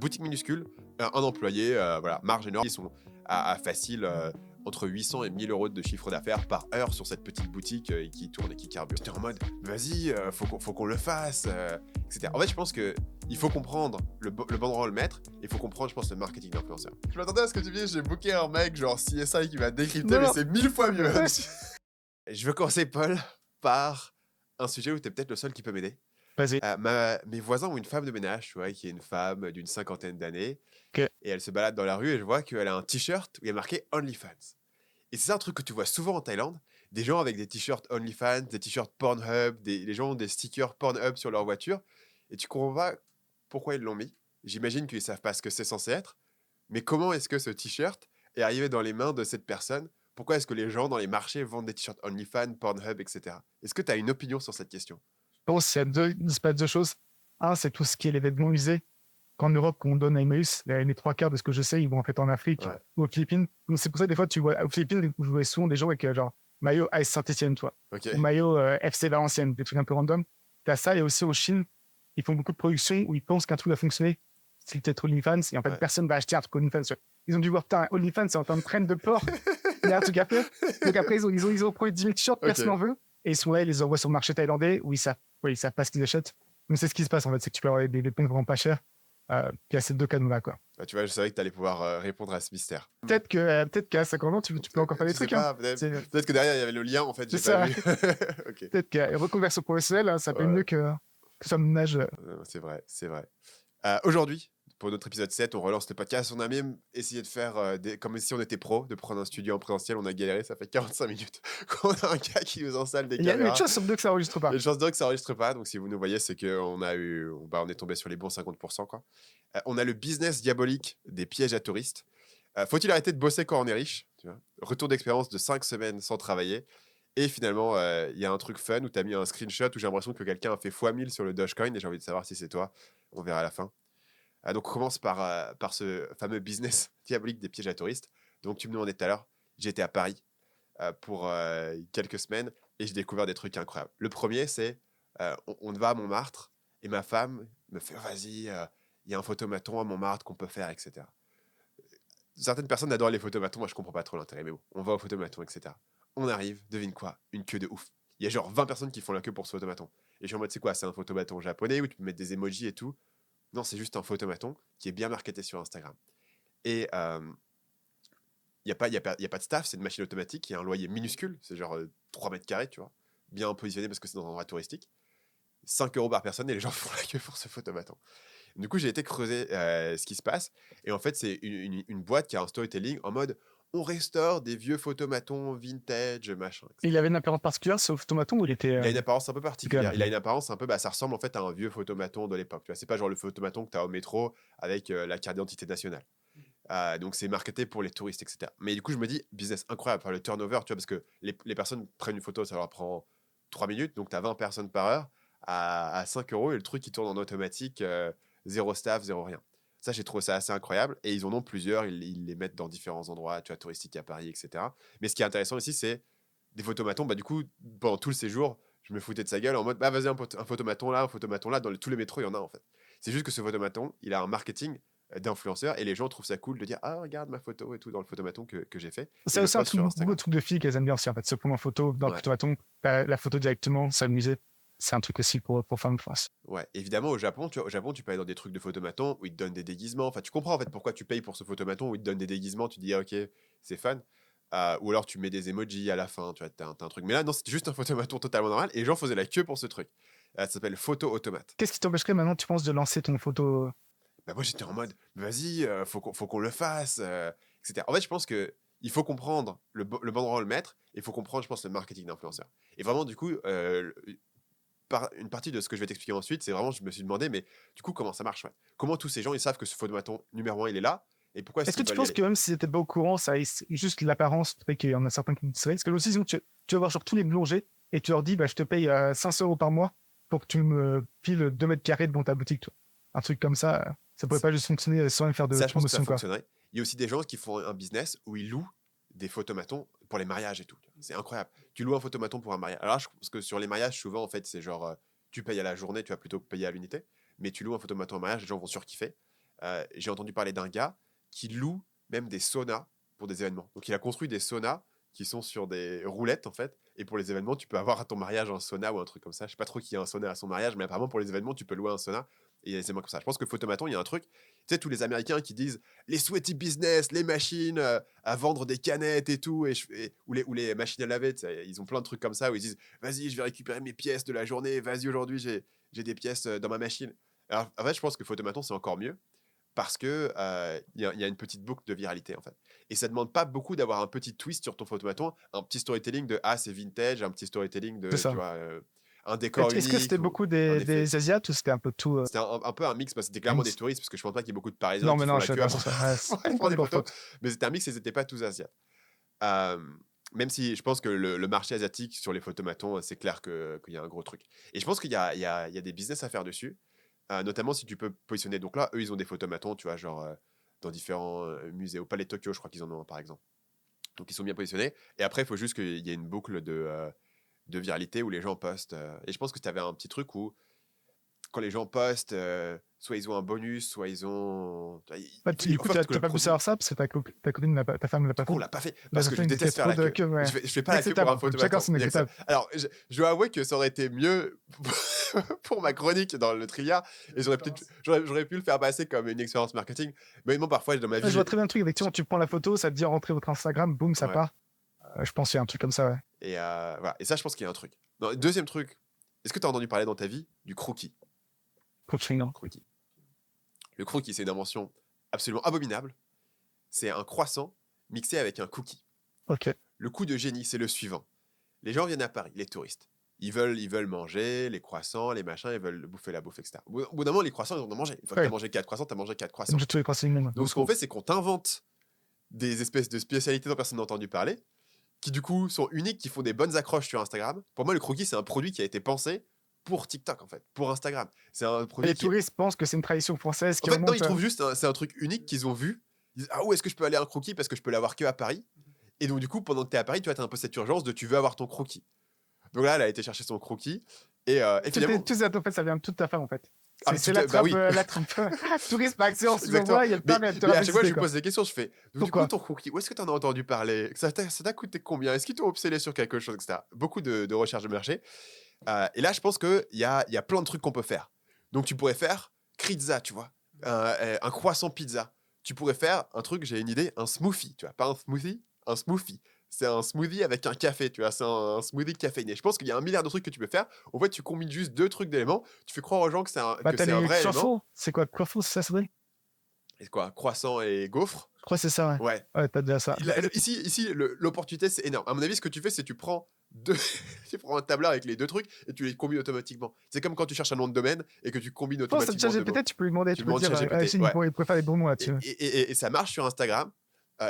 boutique minuscule, un employé, voilà, marge énorme. Ils sont à facile entre 800 et 1000 euros de chiffre d'affaires par heure sur cette petite boutique qui tourne et qui carbure. J'étais en mode, vas-y, faut qu'on le fasse, etc. En fait, je pense que il faut comprendre le bon endroit où le mettre, il faut comprendre, je pense, le marketing d'influenceur. Je m'attendais à ce que tu dises, j'ai booké un mec genre CSI qui va décrypter, Non, mais non. c'est 1000 fois mieux. Ouais. Je veux commencer, Paul, par un sujet où tu es peut-être le seul qui peut m'aider. Vas-y. Mes voisins ont une femme de ménage, tu vois, qui est une femme d'une cinquantaine d'années. Ok. Et elle se balade dans la rue et je vois qu'elle a un t-shirt où il y a marqué OnlyFans. Et c'est ça un truc que tu vois souvent en Thaïlande. Des gens avec des t-shirts OnlyFans, des t-shirts Pornhub, les gens ont des stickers Pornhub sur leur voiture. Et tu comprends pas pourquoi ils l'ont mis. J'imagine qu'ils savent pas ce que c'est censé être. Mais comment est-ce que ce t-shirt est arrivé dans les mains de cette personne? Pourquoi est-ce que les gens dans les marchés vendent des t-shirts OnlyFans, Pornhub, etc. Est-ce que tu as une opinion sur cette question? Je pense qu'il se passe deux choses. Un, c'est tout ce qui est les vêtements usés. Qu'en Europe, qu'on donne à Emmaüs, les trois quarts de ce que je sais, ils vont en fait en Afrique Ouais. ou aux Philippines. Donc c'est pour ça que des fois, tu vois, aux Philippines, vous voyez souvent des gens avec genre maillot AS Saint-Etienne, toi, Ok. ou maillot FC Valenciennes, des trucs un peu random. T'as ça, et aussi en Chine, ils font beaucoup de production où ils pensent qu'un truc va fonctionner. C'est peut-être OnlyFans, et en fait, Ouais. personne va acheter un truc OnlyFans. Ils ont dû voir, putain, OnlyFans, c'est en train de traîne de porc. Il y a un truc à faire. Donc après, ils ont produit 10 000 t-shirts, personne n'en veut. Et ils sont là, ils les envoient sur le marché thaïlandais où ils savent pas ce qu'ils achètent. Donc c'est ce qui se passe en fait, c'est que tu peux avoir des vêtements vraiment pas chers. Puis il y a ces deux canaux-là, quoi. Bah, tu vois, je savais que tu allais pouvoir répondre à ce mystère. Peut-être qu'à 50 ans, tu peux encore faire des Je sais trucs. Hein. pas, peut-être C'est que derrière il y avait le lien, en fait, j'ai c'est pas ça. vu. Ok. Peut-être qu'à reconversion professionnelle, hein, ça paye Ouais. mieux que sur le ménage. C'est vrai, c'est vrai. Aujourd'hui, pour notre épisode 7, on relance le podcast. On a même essayé de faire comme si on était pro, de prendre un studio en présentiel. On a galéré, ça fait 45 minutes qu'on a un gars qui nous installe des Il y a une caméras. chance sur deux que ça enregistre pas. Il y a une chance de que ça enregistre pas. Donc, si vous nous voyez, c'est qu'on on est tombé sur les bons 50%, quoi. On a le business diabolique des pièges à touristes. Faut-il arrêter de bosser quand on est riche, tu vois? Retour d'expérience de 5 semaines sans travailler. Et finalement, il y a un truc fun où tu as mis un screenshot où j'ai l'impression que quelqu'un a fait x1000 sur le Dogecoin et j'ai envie de savoir si c'est toi. On verra à la fin. Donc, on commence par ce fameux business diabolique des pièges à touristes. Donc, tu me demandais tout à l'heure, j'étais à Paris pour quelques semaines et j'ai découvert des trucs incroyables. Le premier, c'est on va à Montmartre et ma femme me fait vas-y, il y a un photomaton à Montmartre qu'on peut faire, etc. Certaines personnes adorent les photomatons, moi je comprends pas trop l'intérêt, mais bon, on va au photomaton, etc. On arrive, devine quoi? Une queue de ouf. Il y a genre 20 personnes qui font la queue pour ce photomaton. Et je suis en mode, c'est quoi? C'est un photomaton japonais où tu peux mettre des emojis et tout? Non, c'est juste un photomaton qui est bien marketé sur Instagram. Et il n'y a, pas- y a, pas- y a pas de staff, c'est une machine automatique, il y a un loyer minuscule, c'est genre 3 mètres carrés, tu vois, bien positionné parce que c'est dans un endroit touristique. 5 euros par personne et les gens font la queue pour ce photomaton. Du coup, j'ai été creuser ce qui se passe. Et en fait, c'est une boîte qui a un storytelling en mode on restaure des vieux photomatons vintage, machin, Il etc. avait une apparence particulière, ce automaton, où il était. Il a une apparence un peu particulière. Quand Il a une apparence un peu, bah, ça ressemble en fait à un vieux photomaton de l'époque. Tu vois, c'est pas genre le photomaton que tu as au métro avec la carte d'identité nationale. Donc c'est marketé pour les touristes, etc. Mais du coup, je me dis, business incroyable, enfin, le turnover, tu vois, parce que les personnes prennent une photo, ça leur prend 3 minutes, donc tu as 20 personnes par heure à 5 euros et le truc qui tourne en automatique, zéro staff, zéro rien. Ça, j'ai trouvé ça assez incroyable. Et ils en ont plusieurs, ils les mettent dans différents endroits, tu vois, touristiques à Paris, etc. Mais ce qui est intéressant aussi, c'est des photomatons. Bah, du coup, pendant tout le séjour, je me foutais de sa gueule en mode, bah vas-y, un photomaton là, un photomaton là. Tous les métros, il y en a en fait. C'est juste que ce photomaton, il a un marketing d'influenceurs et les gens trouvent ça cool de dire ah regarde ma photo et tout dans le photomaton que j'ai fait et c'est le aussi un post truc, sur beaucoup Instagram. de trucs de filles qu'elles aiment bien aussi, en fait. Se prendre en photo dans le Ouais, photomaton, la photo directement, s'amuser. C'est un truc aussi pour femmes, je pense. ouais. Évidemment au Japon, tu vois, au Japon tu peux aller dans des trucs de photomaton où ils te donnent des déguisements. Enfin tu comprends en fait pourquoi tu payes pour ce photomaton où ils te donnent des déguisements. Tu dis ah, ok c'est fun. Ou alors tu mets des emojis à la fin, tu vois, t'as un truc. Mais là non c'était juste un photomaton totalement normal et les gens faisaient la queue pour ce truc. Ça s'appelle Photo Automate. Qu'est-ce qui t'empêcherait maintenant, tu penses, de lancer ton photo? Bah moi j'étais en mode vas-y faut qu'on le fasse, etc. En fait je pense que il faut comprendre le bon endroit où le mettre et il faut comprendre je pense le marketing d'influenceur. Et vraiment du coup une partie de ce que je vais t'expliquer ensuite, c'est vraiment, je me suis demandé, mais du coup, comment ça marche, ouais. Comment tous ces gens, ils savent que ce photomaton numéro 1, il est là, et pourquoi est-ce Est-ce que qu'ils tu veulent y penses aller? que même si c'était pas au courant, ça juste l'apparence fait qu'il y en a certains qui me seraient? Parce que aussi, sinon, tu vas voir genre tous les boulangers et tu leur dis, bah, je te paye 500 euros par mois pour que tu me files 2 mètres carrés devant ta boutique, toi. Un truc comme ça pourrait pas juste fonctionner sans même faire de Ça, je pense que ça promotion, quoi. fonctionnerait. Il y a aussi des gens qui font un business où ils louent des photomatons pour les mariages et tout. C'est incroyable. Tu loues un photomaton pour un mariage. Alors, je pense que sur les mariages, souvent, en fait, c'est genre, tu payes à la journée, tu vas plutôt que payer à l'unité, mais tu loues un photomaton à mariage, les gens vont surkiffer. j'ai entendu parler d'un gars qui loue même des saunas pour des événements. Donc, il a construit des saunas qui sont sur des roulettes, en fait. Et pour les événements, tu peux avoir à ton mariage un sauna ou un truc comme ça. Je sais pas trop qui a un sauna à son mariage, mais apparemment, pour les événements, tu peux louer un sauna. Et il y a des événements comme ça. Je pense que Photomaton, il y a un truc. Tu sais, tous les Américains qui disent les sweaty business, les machines à vendre des canettes et tout, ou les machines à laver, ils ont plein de trucs comme ça où ils disent vas-y, je vais récupérer mes pièces de la journée, vas-y, aujourd'hui, j'ai des pièces dans ma machine. Alors, en fait, je pense que Photomaton, c'est encore mieux parce que y a une petite boucle de viralité, en fait. Et ça demande pas beaucoup d'avoir un petit twist sur ton Photomaton, un petit storytelling de c'est vintage, un petit storytelling C'est de, tu ça. vois, un décor Est-ce que c'était unique ou beaucoup un effet. des Asiates ou c'était un peu tout C'était un peu un mix, parce que c'était clairement des mix? touristes, parce que je pense pas qu'il y ait beaucoup de Parisiens Non, qui mais font non, la je suis queue d'accord sur ça. Ouais, pour aller prendre des leur photos. faute. Mais c'était un mix et ils n'étaient pas tous asiates. Euh, Même si je pense que le marché asiatique sur les photomatons, c'est clair qu'il y a un gros truc. Et je pense qu'il y a des business à faire dessus, notamment si tu peux positionner. Donc là, eux, ils ont des photomatons, tu vois, genre dans différents musées. Au Palais de Tokyo, je crois qu'ils en ont un, par exemple. Donc ils sont bien positionnés. Et après, il faut juste qu'il y ait une boucle de viralité où les gens postent. Et je pense que tu avais un petit truc où, quand les gens postent, soit ils ont un bonus, soit ils ont. Du coup, faut t'as que le pas pu produit. savoir ça parce que ta copine, ta femme ne l'a Du pas coup, fait. on l'a pas fait La parce que je personne était déteste faire trop la de queue. queue, ouais. Je fais pas la queue pour Inacceptable, un en fait. Chacun photomaton. son inacceptable. Alors, je dois avouer que ça aurait été mieux pour ma chronique dans le Trilliard et j'aurais pu le faire passer comme une expérience marketing. Mais moi, parfois, dans ma Ouais, vie, je vois très bien le truc. Effectivement, tu prends la photo, ça te dit rentrer votre Instagram, boum, ça ouais. part. Je pense qu'il y a un truc comme ça, ouais. Et, voilà. Et ça, je pense qu'il y a un truc. Non, deuxième truc, est-ce que tu as entendu parler dans ta vie du croquis? Coaching, non. Croquis. Le croquis, c'est une invention absolument abominable. C'est un croissant mixé avec un cookie. Ok. Le coup de génie, c'est le suivant. Les gens viennent à Paris, les touristes. Ils veulent manger les croissants, les machins, ils veulent bouffer la bouffe, etc. Au bout d'un moment, les croissants, ils ont mangé. Une fois que tu as Ouais. mangé 4 croissants, tu as mangé 4 croissants. Comme tous les croissants du monde. Donc, ce qu'on fait, c'est qu'on t'invente des espèces de spécialités dont personne n'a entendu parler, qui du coup sont uniques, qui font des bonnes accroches sur Instagram. Pour moi, le croquis, c'est un produit qui a été pensé pour TikTok, en fait, pour Instagram. C'est un Et produit les qui. touristes pensent que c'est une tradition française En qui fait, non, remonte. ils trouvent juste, c'est un truc unique qu'ils ont vu. Ils disent, où est-ce que je peux aller à un croquis parce que je peux l'avoir que à Paris. Et donc, du coup, pendant que tu es à Paris, tu as un peu cette urgence de tu veux avoir ton croquis. Donc là, elle a été chercher son croquis. Et finalement. Tout ça, en fait, ça vient de toute ta femme, en fait. Ah, C'est bah oui. la trappe. Tourisme par action, si on Exactement. voit, il y a le temps, elle te Mais à chaque fois, je rapide, lui quoi. pose des questions. Je fais, donc, du Pourquoi coup, ton croquis, où est-ce que tu en as entendu parler? Ça t'a coûté combien? Est-ce qu'ils t'ont obsédé sur quelque chose, etc. Beaucoup de recherches de marché. Et là, je pense qu'il y a plein de trucs qu'on peut faire. Donc, tu pourrais faire Krizza, tu vois, un croissant pizza. Tu pourrais faire un truc, j'ai une idée, un smoothie, tu vois, pas un smoothie, un smoothie. C'est un smoothie avec un café, tu vois, c'est un smoothie caféiné. Je pense qu'il y a un milliard de trucs que tu peux faire. En fait, tu combines juste 2 trucs d'éléments, tu fais croire aux gens que c'est un, Bah, que t'as c'est un les vrai élément. truffles. C'est quoi, truffles, c'est ça, c'est vrai? Et quoi, croissant et gaufre? Je crois que c'est ça, ouais. Ouais. Ouais, t'as déjà ça. Ici, l'opportunité, c'est énorme. À mon avis, ce que tu fais, c'est tu prends tu prends un tableur avec les 2 trucs et tu les combines automatiquement. C'est comme quand tu cherches un nom de domaine et que tu combines Je pense que automatiquement 2 mots. peut-être tu peux lui demander, Tu tu peux demandes dire, ChatGPT, il ouais. pourrait faire les bons mots là-dessus. Et ça marche sur Instagram.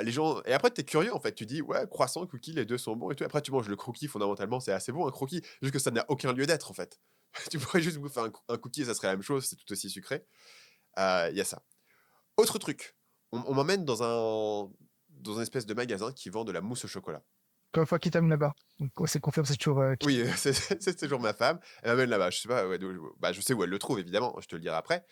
Les gens. Et après, tu es curieux en fait. Tu dis, ouais, croissant, cookie, les deux sont bons et tout. Après, tu manges le croquis, fondamentalement, c'est assez bon un croquis. Juste que ça n'a aucun lieu d'être en fait. Tu pourrais juste bouffer un cookie et ça serait la même chose, c'est tout aussi sucré. Il y a ça. Autre truc, on m'emmène dans une espèce de magasin qui vend de la mousse au chocolat. Comme une fois qu'il t'amène là-bas. Donc, ouais, c'est confirmé, c'est toujours. Oui, c'est toujours ma femme. Elle m'amène là-bas. Je sais pas, je sais où elle le trouve, évidemment. Je te le dirai après.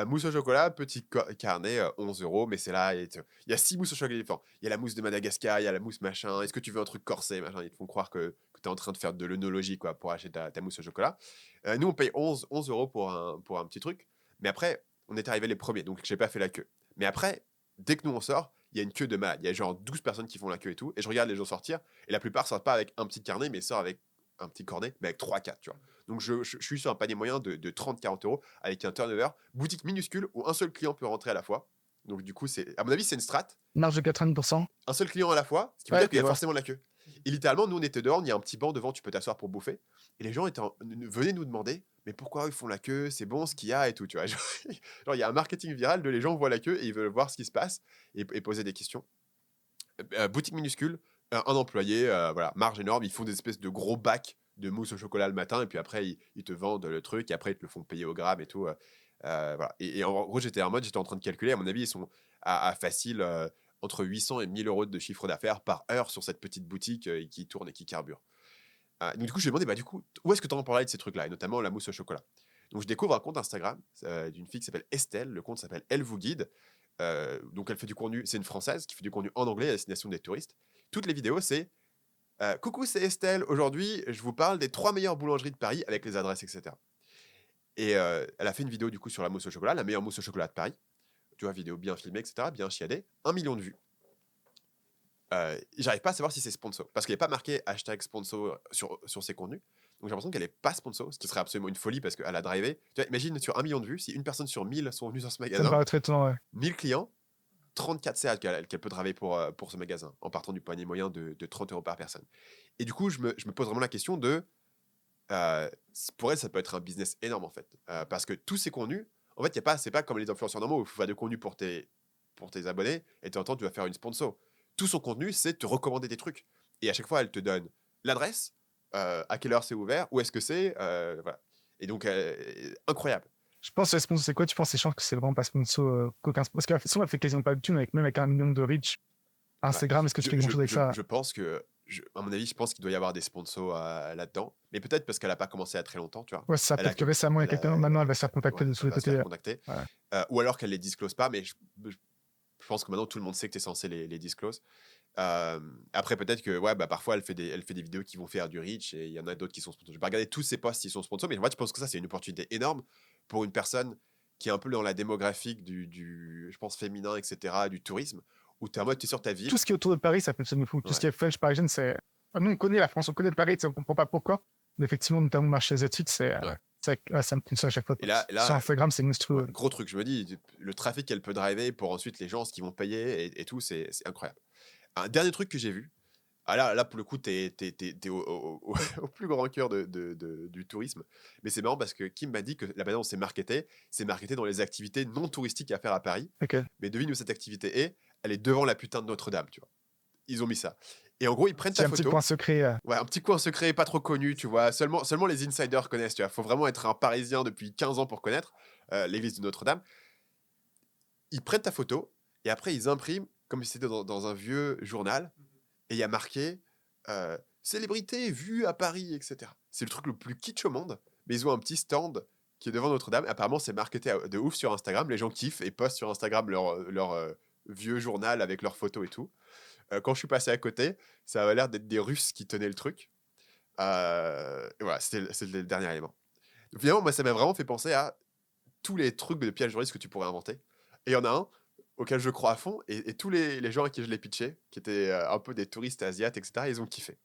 Mousse au chocolat, petit carnet, 11 €. Mais c'est là. Il y a 6 mousses au chocolat différentes. Il y a la mousse de Madagascar, il y a la mousse machin. Est-ce que tu veux un truc corsé machin? Ils te font croire que tu es en train de faire de l'œnologie quoi, pour acheter ta mousse au chocolat. Nous, on paye 11 € pour un petit truc. Mais après, on est arrivé les premiers. Donc, j'ai pas fait la queue. Mais après, dès que nous on sort, il y a une queue de malade. Il y a genre 12 personnes qui font la queue et tout. Et je regarde les gens sortir. Et la plupart sortent pas avec un petit carnet, mais sortent avec un petit cornet, mais avec 3-4, tu vois. Donc je suis sur un panier moyen de 30-40 € avec un turnover, boutique minuscule où un seul client peut rentrer à la fois. Donc du coup, à mon avis, c'est une strat. Marge de 90%. Un seul client à la fois, ce qui veut dire qu'il y a forcément la queue. Et littéralement, nous, on était dehors, il y a un petit banc devant, tu peux t'asseoir pour bouffer. Et les gens venaient nous demander, mais pourquoi ils font la queue? C'est bon ce qu'il y a et tout, tu vois. Genre, il y a un marketing viral de les gens voient la queue et ils veulent voir ce qui se passe et poser des questions. Boutique minuscule, un employé, voilà, marge énorme, ils font des espèces de gros bacs de mousse au chocolat le matin et puis après ils te vendent le truc et après ils te le font payer au gramme et tout. Voilà. Et en gros, j'étais en train de calculer, à mon avis, ils sont à facile entre 800 et 1000 € de chiffre d'affaires par heure sur cette petite boutique qui tourne et qui carbure. Donc du coup, je lui ai demandé, du coup, où est-ce que tu en parles de ces trucs-là, et notamment la mousse au chocolat? Donc, je découvre un compte Instagram d'une fille qui s'appelle Estelle. Le compte s'appelle Elle vous guide. Donc, elle fait du contenu. C'est une Française qui fait du contenu en anglais à destination des touristes. Toutes les vidéos, c'est coucou, c'est Estelle. Aujourd'hui, je vous parle des 3 meilleures boulangeries de Paris avec les adresses, etc. Et elle a fait une vidéo du coup sur la mousse au chocolat, la meilleure mousse au chocolat de Paris. Tu vois, vidéo bien filmée, etc., bien chiadée. 1 million de vues. J'arrive pas à savoir si c'est sponsor. Parce qu'il n'est pas marqué hashtag sponsor sur ses contenus. Donc j'ai l'impression qu'elle n'est pas sponsor, ce qui serait absolument une folie parce qu'elle a drivé. Tu vois, imagine sur 1 million de vues, si une personne sur 1000 sont venues dans ce Ça me magasin, paraît très étonnant, ouais. 1000 clients, 34 CA qu'elle peut driver pour ce magasin, en partant du panier moyen de 30 euros par personne. Et du coup, je me pose vraiment la question de... pour elle, ça peut être un business énorme en fait. Parce que tous ces contenus, en fait, c'est pas comme les influenceurs normaux où tu fais de contenu pour tes abonnés et de temps en temps, tu vas faire une sponsor. Tout son contenu, c'est te recommander des trucs. Et à chaque fois, elle te donne l'adresse, à quelle heure c'est ouvert, où est-ce que c'est, voilà. Et donc, incroyable. Je pense que sponsor, c'est quoi? Tu penses que c'est vraiment pas sponsor qu'aucun sponsor? Parce que de toute façon, elle fait quasiment pas de thunes, même avec 1 million de reach. Instagram, est-ce que tu fais grand-chose avec ça? Je pense que, à mon avis, je pense qu'il doit y avoir des sponsors là-dedans. Mais peut-être parce qu'elle n'a pas commencé à très longtemps, tu vois. Ouais, ça peut-être que récemment, il y a quelqu'un. Maintenant, elle va se faire contacter de tous les côtés. Ouais. Ou alors qu'elle les disclose pas, mais je pense que maintenant tout le monde sait que tu es censé les disclose. Après, peut-être que parfois elle fait des vidéos qui vont faire du reach et il y en a d'autres qui sont sponsors. Je vais pas regarder tous ses posts s'ils sont sponsors, mais en fait, je pense que ça, c'est une opportunité énorme pour une personne qui est un peu dans la démographique du je pense, féminin, etc., du tourisme, où tu es en mode, tu es sur ta ville. Tout ce qui est autour de Paris, ça me fout. Tout ce qui est French parisienne, c'est. Nous, on connaît la France, on connaît Paris, on comprend pas pourquoi. Mais effectivement, notamment le marché asiatique, ça me pousse à chaque fois. Et là, sur Instagram, c'est monstrueux. Gros truc, je me dis, le trafic qu'elle peut driver pour ensuite les gens, ce qu'ils vont payer et tout, c'est incroyable. Un dernier truc que j'ai vu, là pour le coup, t'es au plus grand cœur du tourisme. Mais c'est marrant parce que Kim m'a dit que la manière dont c'est marketé dans les activités non touristiques à faire à Paris. Okay. Mais devine où cette activité est. Elle est devant la putain de Notre-Dame, tu vois. Ils ont mis ça. Et en gros, ils prennent ta photo. C'est un petit coin secret. Ouais, un petit coin secret, pas trop connu, tu vois. Seulement les insiders connaissent, tu vois. Faut vraiment être un Parisien depuis 15 ans pour connaître l'église de Notre-Dame. Ils prennent ta photo et après, ils impriment comme si c'était dans un vieux journal. Et il y a marqué célébrité vue à Paris, etc. C'est le truc le plus kitsch au monde. Mais ils ont un petit stand qui est devant Notre-Dame. Apparemment, c'est marketé de ouf sur Instagram. Les gens kiffent et postent sur Instagram leur vieux journal avec leurs photos et tout. Quand je suis passé à côté, ça avait l'air d'être des Russes qui tenaient le truc. Et voilà, c'était le dernier élément. Donc, finalement, moi, ça m'a vraiment fait penser à tous les trucs de pièges juristes que tu pourrais inventer. Et il y en a un auquel je crois à fond, et tous les gens à qui je l'ai pitché, qui étaient un peu des touristes asiates, etc., ils ont kiffé.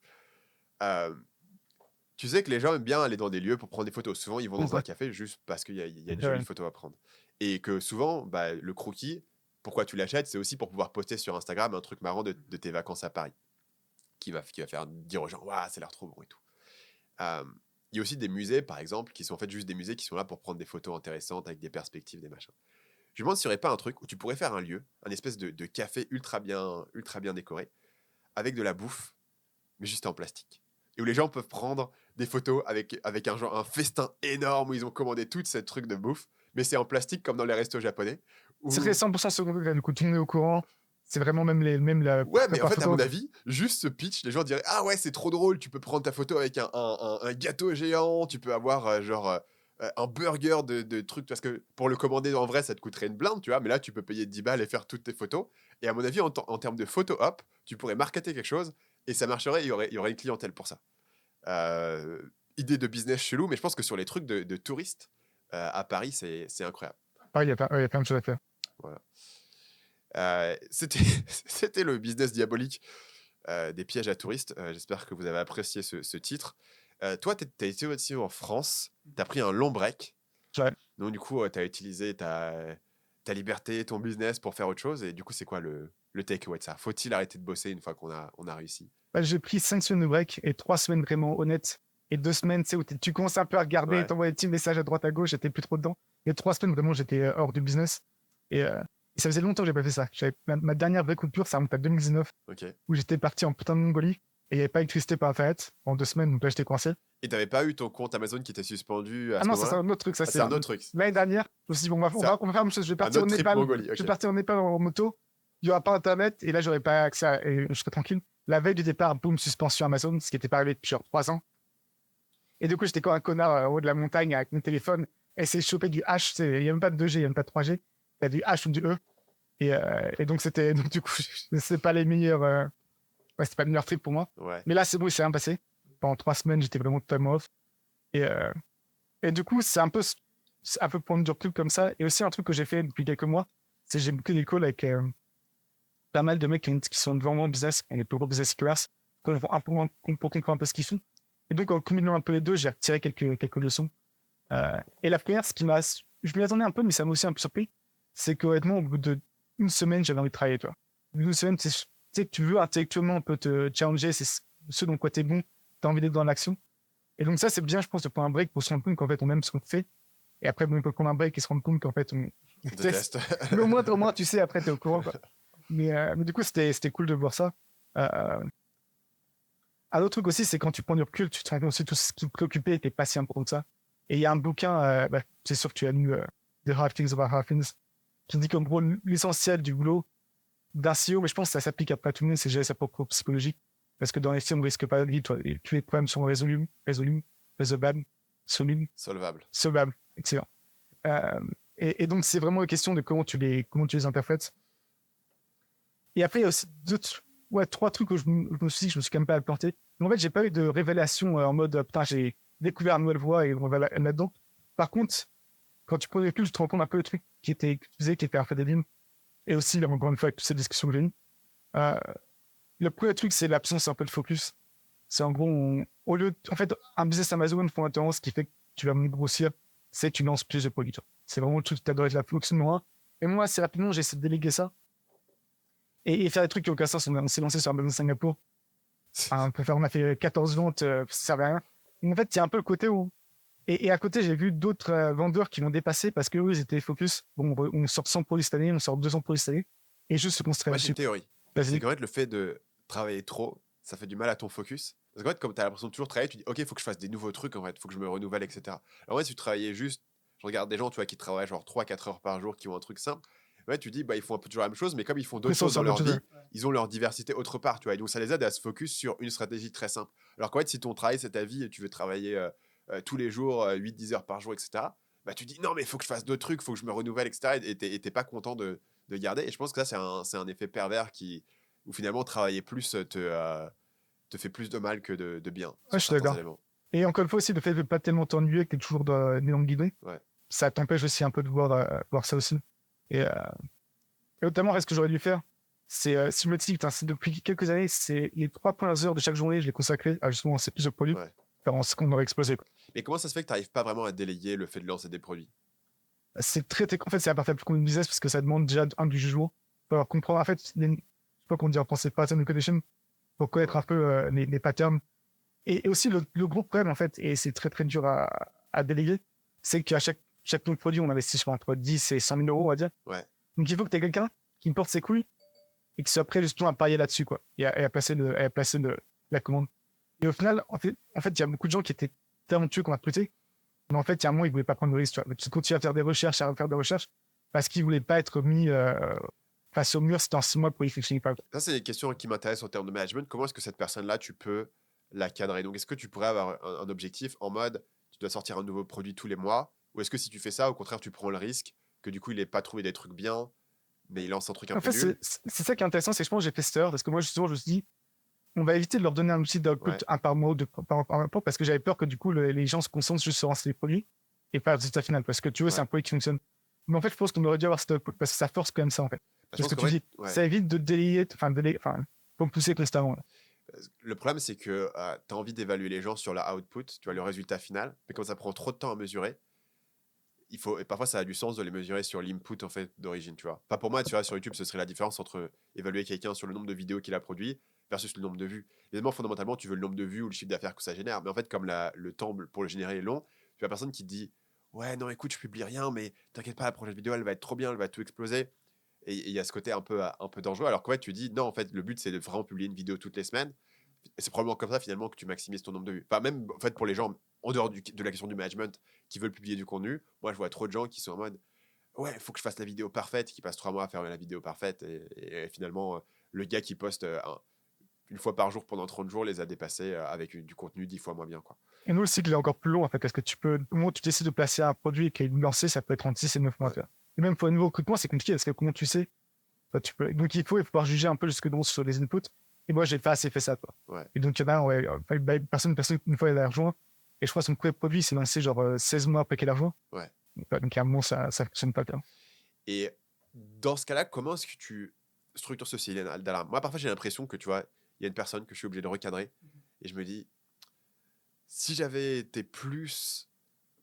Tu sais que les gens aiment bien aller dans des lieux pour prendre des photos. Souvent, ils vont dans un café juste parce qu'il y a une jolie photo à prendre. Et que souvent, le croquis, pourquoi tu l'achètes, c'est aussi pour pouvoir poster sur Instagram un truc marrant de tes vacances à Paris, qui va faire dire aux gens, waouh, ça a l'air trop bon et tout. Il y a aussi des musées, par exemple, qui sont en fait juste des musées qui sont là pour prendre des photos intéressantes avec des perspectives, des machins. Je me demande s'il n'y aurait pas un truc où tu pourrais faire un lieu, un espèce de café ultra bien décoré, avec de la bouffe, mais juste en plastique. Et où les gens peuvent prendre des photos avec un festin énorme où ils ont commandé tout ce truc de bouffe, mais c'est en plastique comme dans les restos japonais. Où... C'est 100% second degré, du coup, tout le monde est au courant. C'est vraiment même la. Ouais, mais en fait, à mon avis, juste ce pitch, les gens diraient ah ouais, c'est trop drôle, tu peux prendre ta photo avec un gâteau géant, tu peux avoir un burger de trucs, parce que pour le commander en vrai, ça te coûterait une blinde, tu vois, mais là, tu peux payer 10 balles et faire toutes tes photos. Et à mon avis, en termes de photo op, tu pourrais marketer quelque chose et ça marcherait, il y aurait une clientèle pour ça. Idée de business chelou, mais je pense que sur les trucs de touristes, à Paris, c'est incroyable. Ah, il y a plein de choses à faire. Voilà. C'était le business diabolique des pièges à touristes. J'espère que vous avez apprécié ce titre. Toi, tu as été aussi en France, tu as pris un long break. Ouais. Donc, du coup, tu as utilisé ta liberté, ton business pour faire autre chose. Et du coup, c'est quoi le takeaway de ça? Faut-il arrêter de bosser une fois qu'on a réussi? J'ai pris 5 semaines de break et 3 semaines vraiment honnêtes. Et 2 semaines, tu sais, où tu commences un peu à regarder, t'envoyer des petits messages à droite à gauche, j'étais plus trop dedans. Et 3 semaines, vraiment, j'étais hors du business. Et ça faisait longtemps que j'ai pas fait ça. Ma dernière vraie coupure, ça remonte à 2019, où j'étais parti en putain de Mongolie et il n'y avait pas d'électricité par Internet en 2 semaines, donc là j'étais coincé. Et t'avais pas eu ton compte Amazon qui était suspendu à ce non, moment-là? c'est un autre truc. Ça, c'est un autre truc. L'année dernière, je me suis dit, bon, on va faire la même chose. Je vais partir au Népal. Je vais partir au Népal en moto. Il n'y aura pas Internet et là j'aurais pas accès et je serais tranquille. La veille du départ, boum, suspension Amazon, ce qui n'était pas arrivé depuis genre 3 ans. Et du coup, j'étais comme un connard en haut de la montagne avec mon téléphone. essayer de choper du H. Il n'y a même pas de 2G, il n'y a même pas de 3G. Il y a du H ou du E. Et donc, donc, du coup, c'est pas les meilleurs. Ouais, c'était pas le meilleur trip pour moi. Ouais. Mais là, c'est bon, il s'est rien passé. Pendant 3 semaines, j'étais vraiment totalement off. Et, euh, et du coup, c'est un peu prendre du recul comme ça. Et aussi, un truc que j'ai fait depuis quelques mois, c'est que j'ai booké des calls avec pas mal de mecs qui sont devant mon business, et les plus gros business e-commerce, pour comprendre un peu ce qu'ils font. Et donc, en combinant un peu les deux, j'ai retiré quelques leçons. Et la première, je m'y attendais un peu, mais ça m'a aussi un peu surpris, c'est qu'honnêtement, au bout d'une semaine, j'avais envie de travailler, toi. Une semaine, tu sais que tu veux intellectuellement un peu te challenger, c'est ce dans quoi tu es bon, tu as envie d'être dans l'action. Et donc, ça, c'est bien, je pense, de prendre un break pour se rendre compte qu'en fait, on aime ce qu'on fait. Et après, bon, on peut prendre un break et se rendre compte qu'en fait, on On déteste. déteste. Mais au moins, tu sais, après, tu es au courant, quoi. Mais du coup, c'était cool de voir ça. Euh, un autre truc aussi, c'est quand tu prends du recul, tu te rends compte aussi tout ce qui te préoccupait n'était pas si important que ça. Et il y a un bouquin, c'est sûr que tu as lu The Hard Things About Hard Things, qui dit qu'en gros, l'essentiel du boulot d'un CEO, mais je pense que ça s'applique après à tout le monde, c'est gérer sa propre psychologie. Parce que dans les films, on risque pas la vie, toi. Et tous les problèmes sont résolvables, Solvable. solvables. Excellent. Euh, et donc, c'est vraiment une question de comment tu les interprètes. Et après, il y a aussi trois trucs où je me suis dit que je me suis quand même pas planté. Mais en fait, j'ai pas eu de révélation en mode putain, j'ai découvert une nouvelle voie et là-dedans. Par contre, quand tu prends des recul, tu te rends compte un peu le truc que tu faisais, qui était un fait des lignes. Et aussi, là, encore une fois, avec toutes ces discussions que j'ai eues. Euh, le premier truc, c'est l'absence un peu de focus. C'est en gros, au lieu en fait, un business Amazon fondamentalement, ce qui fait que tu vas grossir, c'est que tu lances plus de produits. C'est vraiment le truc que tu as être la focus numéro un. Et moi, assez rapidement, j'ai essayé de déléguer ça et faire des trucs qui n'ont aucun sens. On s'est lancé sur Amazon Singapour. On a fait 14 ventes, ça servait à rien. Mais en fait, il y a un peu le côté où. Et à côté, j'ai vu d'autres vendeurs qui l'ont dépassé parce qu'eux, ils étaient focus. Bon, on sort 100 produits cette année, on sort 200 produits cette année. Et juste se concentrer Moi, j'ai là-dessus. une théorie. C'est Vas-y. qu'en fait, le fait de travailler trop, ça fait du mal à ton focus. Parce qu'en fait, comme tu as l'impression de toujours travailler, tu dis, OK, il faut que je fasse des nouveaux trucs, en fait, il faut que je me renouvelle, etc. Alors, ouais, si tu travaillais juste, je regarde des gens, tu vois, qui travaillent genre 3-4 heures par jour, qui ont un truc simple. Ouais, tu dis, bah, ils font un peu toujours la même chose, mais comme ils font Mais d'autres ça, choses c'est dans un autre leur chose. vie, ils ont leur diversité autre part, tu vois. Et donc, ça les aide à se focus sur une stratégie très simple. Alors qu'en fait, si ton travail, c'est ta vie et tu veux travailler tous les jours, 8-10 heures par jour, etc., bah, tu dis, non, mais il faut que je fasse d'autres trucs, il faut que je me renouvelle, etc. Et t'es pas content de garder. Et je pense que ça, c'est un effet pervers où finalement, travailler plus te fait plus de mal que de bien Ouais, sur je suis certains d'accord. éléments. Et encore une fois aussi, le fait de ne pas tellement t'ennuyer que tu es toujours dans les langues guidées, Ouais. ça t'empêche aussi un peu de voir ça aussi. Et, euh, et notamment, ce que j'aurais dû faire, c'est si je me dis, putain, c'est depuis quelques années, c'est les 3 premières heures de chaque journée, je les consacrais à justement ces plus de produits, Ouais. faire en ce qu'on aurait explosé. Quoi. Mais comment ça se fait que tu n'arrives pas vraiment à délayer le fait de lancer des produits? C'est en fait, c'est la partie la plus compliquée du business parce que ça demande déjà du jugement. Faut alors comprendre, en fait, je sais pas qu'on dit en français, pattern recognition, pour connaître Ouais. un peu les patterns. Et aussi, le gros problème, en fait, et c'est très très dur à déléguer, c'est qu'à chaque nouveau produit, on investit je sais pas, entre 10 et 100 000 euros, on va dire. Ouais. Donc il faut que tu aies quelqu'un qui me porte ses couilles et qui soit prêt justement à parier là-dessus, quoi, et à placer la commande. Et au final, il y a beaucoup de gens qui étaient talentueux qu'on a recrutés, mais en fait, il y a un moment, ils ne voulaient pas prendre de risque. Tu vois. Donc, ils continuent à faire des recherches, parce qu'ils ne voulaient pas être mis face au mur, c'était en 6 mois pour y fonctionner pas. Ça, c'est des questions qui m'intéressent en termes de management. Comment est-ce que cette personne-là, tu peux la cadrer? Donc, est-ce que tu pourrais avoir un objectif en mode, tu dois sortir un nouveau produit tous les mois? Ou est-ce que si tu fais ça, au contraire, tu prends le risque que du coup, il n'ait pas trouvé des trucs bien, mais il lance un truc un En peu fait, nul? c'est ça qui est intéressant, c'est que je pense que j'ai fait cette erreur, parce que moi, justement, je me suis dit, on va éviter de leur donner un outil d'output Ouais. un par mois ou deux par rapport, parce que j'avais peur que du coup, les gens se concentrent juste sur lancer les produits et pas le résultat final, parce que tu veux, c'est Ouais. un produit qui fonctionne. Mais en fait, je pense qu'on aurait dû avoir cet output, parce que ça force quand même ça, en fait. Bah, je C'est ce pense que qu'en tu fait, dis, ouais. ça évite de délayer, faut me pousser constamment. Là. Le problème, c'est que tu as envie d'évaluer les gens sur la output, tu vois, le résultat final, mais comme ça prend trop de temps à mesurer, et parfois ça a du sens de les mesurer sur l'input en fait d'origine, tu vois. Pas pour moi, tu vois, sur YouTube, ce serait la différence entre évaluer quelqu'un sur le nombre de vidéos qu'il a produit versus le nombre de vues. Évidemment, fondamentalement, tu veux le nombre de vues ou le chiffre d'affaires que ça génère, mais en fait, comme le temps pour le générer est long, tu as personne qui te dit ouais, non, écoute, je publie rien, mais t'inquiète pas, la prochaine vidéo, elle va être trop bien, elle va tout exploser. Et il y a ce côté un peu dangereux, alors qu'en fait, tu dis non, en fait, le but c'est de vraiment publier une vidéo toutes les semaines. Et c'est probablement comme ça finalement que tu maximises ton nombre de vues. Enfin, même en fait, pour les gens en dehors de la question du management qui veulent publier du contenu, moi je vois trop de gens qui sont en mode ouais, il faut que je fasse la vidéo parfaite, qui passent 3 mois à faire la vidéo parfaite. Et finalement, le gars qui poste une fois par jour pendant 30 jours, les a dépassés avec du contenu 10 fois moins bien, quoi. Et nous, le cycle est encore plus long, en fait, parce que au moment où tu décides de placer un produit qui est lancé, ça peut être entre 6 et 9 mois. Ouais. Tu vois. Et même pour un nouveau recrutement, c'est compliqué, parce que comment tu sais, donc il faut pouvoir juger un peu jusque dans sur les inputs. Et moi, j'ai pas assez fait ça, quoi. Ouais. Et donc, il y en a, personne, une fois, il a rejoint. Et je crois que son premier produit s'est lancé genre 16 mois après qu'il a rejoint. Ouais. Donc, à un moment, ça fonctionne pas bien. Et dans ce cas-là, comment est-ce que tu structures ce signal d'alarme? Moi, parfois, j'ai l'impression que, tu vois, il y a une personne que je suis obligé de recadrer. Et je me dis, si j'avais été plus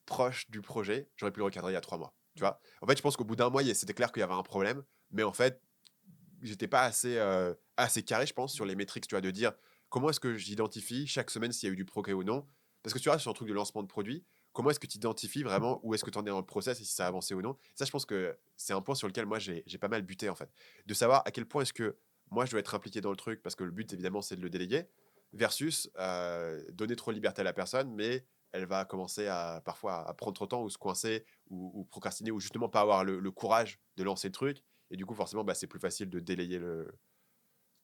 proche du projet, j'aurais pu le recadrer il y a 3 mois. Tu vois? En fait, je pense qu'au bout d'un mois, c'était clair qu'il y avait un problème. Mais en fait, j'étais pas assez carré, je pense, sur les métriques, tu vois, de dire comment est-ce que j'identifie chaque semaine s'il y a eu du progrès ou non. Parce que tu vois, sur un truc de lancement de produit, comment est-ce que tu identifies vraiment où est-ce que tu en es dans le process et si ça a avancé ou non. Ça, je pense que c'est un point sur lequel moi, j'ai pas mal buté, en fait. De savoir à quel point est-ce que moi, je dois être impliqué dans le truc, parce que le but, évidemment, c'est de le déléguer, versus donner trop de liberté à la personne, mais elle va commencer parfois à prendre trop de temps ou se coincer ou procrastiner ou justement pas avoir le courage de lancer le truc. Et du coup, forcément, c'est plus facile de délayer le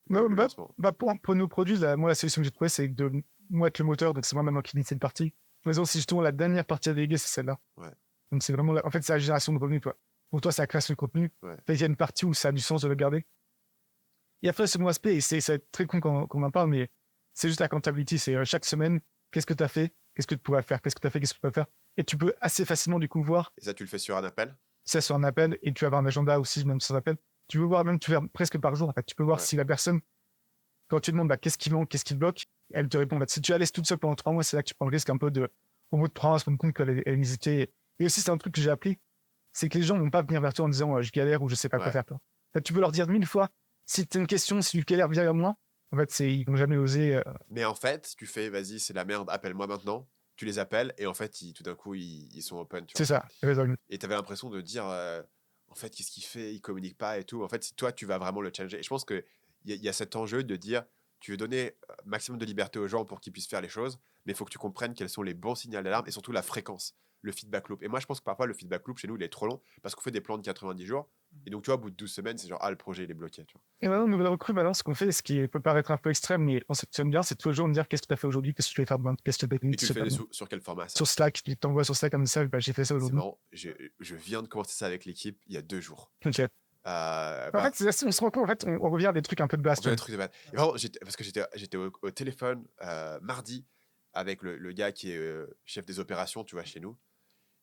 lancement. Pour nos produits, moi, la solution que j'ai trouvée, c'est de moi être le moteur. Donc, c'est moi maintenant qui initie cette partie. Par exemple, si justement la dernière partie à déléguer, c'est celle-là. Ouais. Donc, c'est vraiment, en fait, c'est la génération de revenus, toi. Pour toi, c'est la création de contenu. Ouais. En fait, il y a une partie où ça a du sens de le garder. Et après, le second aspect, et c'est très con qu'on en parle, mais c'est juste la accountability. C'est chaque semaine, qu'est-ce que tu as fait? Qu'est-ce que tu pourrais faire? Qu'est-ce que tu as fait? Qu'est-ce que tu peux faire? Et tu peux assez facilement, du coup, voir. Et ça, tu le fais sur un appel? Ça, sur un appel, et tu vas avoir un agenda aussi, même sans appel. Tu peux voir, même, tu fais presque par jour, en fait. Tu peux voir si la personne, quand tu demandes qu'est-ce qui manque, qu'est-ce qui bloque, elle te répond. Si tu la laisses toute seule pendant 3 mois, c'est là que tu prends le risque un peu au bout de 3 mois, se rendre compte qu'elle hésitait. Et aussi, c'est un truc que j'ai appris, c'est que les gens ne vont pas venir vers toi en disant je galère ou je sais pas quoi faire. En fait, tu peux leur dire 1000 fois, si tu as une question, si tu galères, viens vers moi. En fait, ils vont jamais oser. Mais en fait, tu fais, vas-y, c'est la merde, appelle-moi maintenant. Tu les appelles et en fait, tout d'un coup, ils sont open. C'est ça. Et tu avais l'impression de dire, en fait, qu'est-ce qu'il fait? Il communique pas et tout. En fait, toi, tu vas vraiment le challenger. Et je pense qu'il y a cet enjeu de dire, tu veux donner maximum de liberté aux gens pour qu'ils puissent faire les choses, mais il faut que tu comprennes quels sont les bons signaux d'alarme et surtout la fréquence, le feedback loop. Et moi, je pense que parfois, le feedback loop chez nous, il est trop long parce qu'on fait des plans de 90 jours. Et donc, tu vois, au bout de 12 semaines, c'est genre, le projet, il est bloqué. Tu vois. Et maintenant, nouvelle recrue, maintenant, ce qu'on fait, ce qui peut paraître un peu extrême, mais on fonctionne bien, c'est toujours me dire qu'est-ce que tu as fait aujourd'hui, qu'est-ce que tu vas faire demain, qu'est-ce que tu as fait. Et tu le fais sur quel format ça? Sur Slack, tu t'envoies sur Slack comme ça, j'ai fait ça C'est aujourd'hui. marrant, je viens de commencer ça avec l'équipe il y a 2 jours. Okay. En fait, on se rend compte, en fait, on revient à des trucs un peu de base. Des trucs de base. Et vraiment, parce que j'étais au téléphone mardi avec le gars qui est chef des opérations, tu vois, chez nous.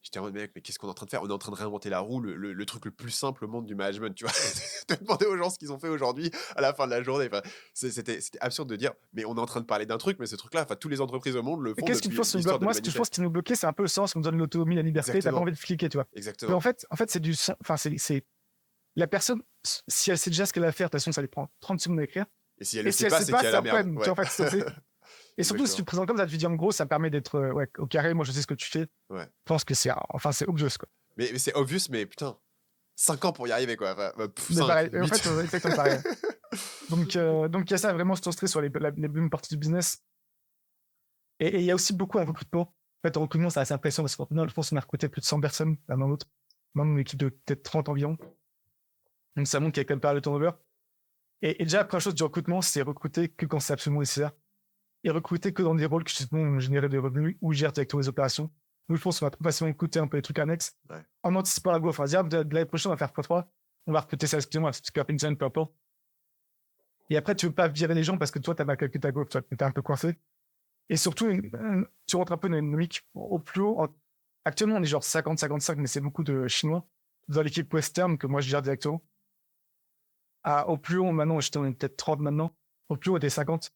J'étais en mode, mec, mais qu'est-ce qu'on est en train de faire? On est en train de réinventer la roue, le truc le plus simple au monde du management, tu vois. De demander aux gens ce qu'ils ont fait aujourd'hui à la fin de la journée. Enfin, c'était absurde de dire, mais on est en train de parler d'un truc, mais ce truc-là, toutes les entreprises au monde le font. Qu'est-ce qu'il faut sur moi, ce que je pense qui nous bloquait, c'est un peu le sens, on nous donne l'autonomie, la liberté, t'as pas envie de cliquer, tu vois. Exactement. Mais en fait, c'est du. Enfin, c'est. La personne, si elle sait déjà ce qu'elle va faire, de toute façon, ça lui prend 30 secondes à écrire. Et si elle ne sait pas, c'est qu'elle a la merde. Ouais. En fait, et surtout, si tu te présentes comme ça, tu dis en gros, ça permet d'être au carré, moi je sais ce que tu fais. Ouais. Je pense que c'est obvious, quoi. Mais c'est obvious, mais putain, 5 ans pour y arriver, quoi. Pareil, en fait, c'est exactement pareil. Donc, il y a ça vraiment se concentrer sur les bonnes parties du business. Et il y a aussi beaucoup en recrutement. En fait, en recrutement, c'est assez impressionnant parce qu'en final, je pense qu'on a recruté plus de 100 personnes l'un dans l'autre. Maintenant, une équipe de peut-être 30 environ. Donc, ça montre qu'il y a quand même pas mal de turnover. Et déjà, la première chose du recrutement, c'est recruter que quand c'est absolument nécessaire. Et recruter que dans des rôles qui, justement, génèrent des revenus ou gèrent directement les opérations. Nous, je pense qu'on va trop facilement écouter un peu les trucs annexes. Ouais. En anticipant la growth, on va dire, de l'année prochaine, on va faire x3. On va recruter ça, excusez-moi, c'est ce qu'on appelle une purple. Et après, tu veux pas virer les gens parce que toi, t'as mal calculé ta growth, tu t'es un peu coincé. Et surtout, tu rentres un peu dans une dynamique au plus haut. Actuellement, on est genre 50-55, mais c'est beaucoup de Chinois dans l'équipe Western que moi, je gère directement. Au plus haut, maintenant, on est peut-être 30 maintenant. Au plus haut, t'es 50.